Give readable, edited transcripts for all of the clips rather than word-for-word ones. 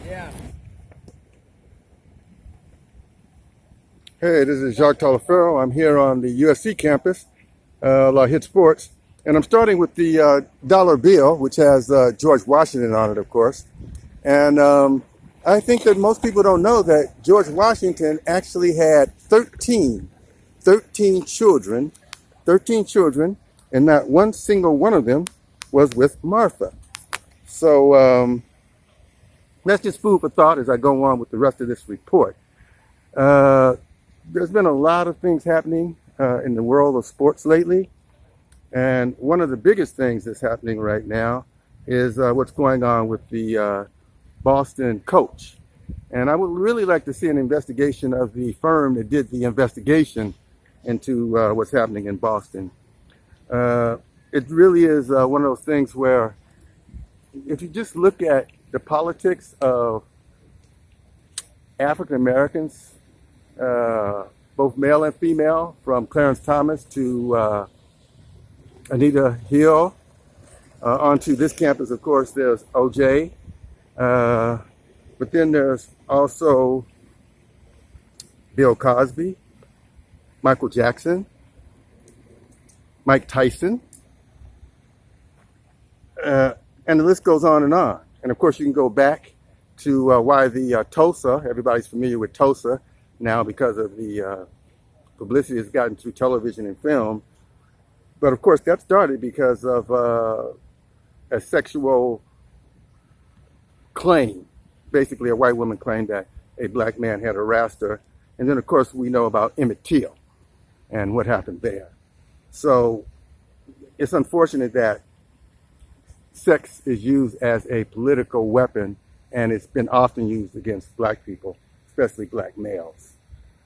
Yeah. Hey, this is Jacques Talafero. I'm here on the USC campus, La Hit Sports, and I'm starting with the dollar bill, which has George Washington on it, of course. And I think that most people don't know that George Washington actually had 13 children, 13 children, and not one single one of them was with Martha. So that's just food for thought as I go on with the rest of this report. Uh, there's been a lot of things happening in the world of sports lately. And one of the biggest things that's happening right now is what's going on with the Boston coach. And I would really like to see an investigation of the firm that did the investigation into what's happening in Boston. It really is one of those things where if you just look at the politics of African Americans, both male and female, from Clarence Thomas to Anita Hill, onto this campus, of course, there's OJ. But then there's also Bill Cosby, Michael Jackson, Mike Tyson, and the list goes on and on. And of course, you can go back to why the Tulsa, everybody's familiar with Tulsa now because of the publicity that's gotten through television and film. But of course, that started because of a sexual claim. Basically, a white woman claimed that a black man had harassed her. And then, of course, we know about Emmett Till and what happened there. So it's unfortunate that sex is used as a political weapon, and it's been often used against black people, especially black males.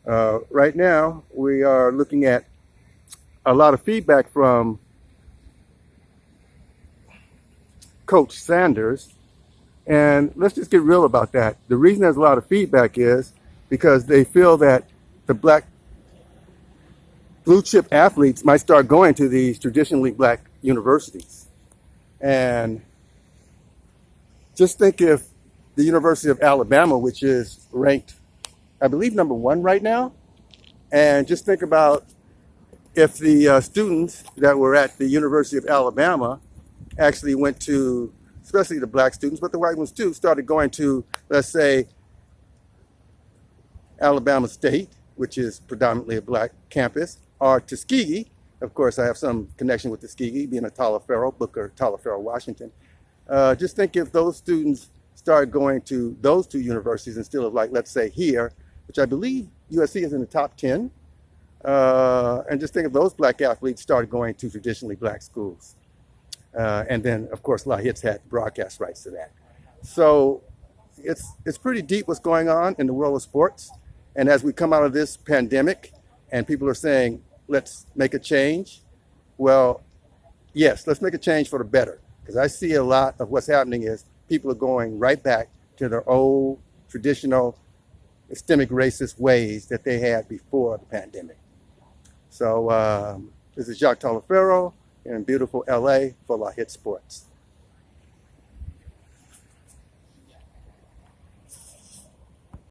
Right now, we are looking at a lot of feedback from Coach Sanders. And let's just get real about that. The reason there's a lot of feedback is because they feel that the black blue chip athletes might start going to these traditionally black universities. And just think if the University of Alabama, which is ranked, I believe, #1 right now, and just think about if the students that were at the University of Alabama actually went to, especially the black students, but the white ones too, started going to, let's say, Alabama State, which is predominantly a black campus, or Tuskegee. Of course, I have some connection with Tuskegee, being a Talafero, Booker Talafero, Washington. Just think if those students started going to those two universities instead of, like, let's say here, which I believe USC is in the top 10. And just think if those black athletes started going to traditionally black schools. And then, of course, La Hit's had broadcast rights to that. So it's pretty deep what's going on in the world of sports. And as we come out of this pandemic and people are saying, let's make a change. Well, yes, let's make a change for the better. Because I see a lot of what's happening is people are going right back to their old traditional systemic racist ways that they had before the pandemic. So this is Jacques Talafero in beautiful LA for La Hit Sports.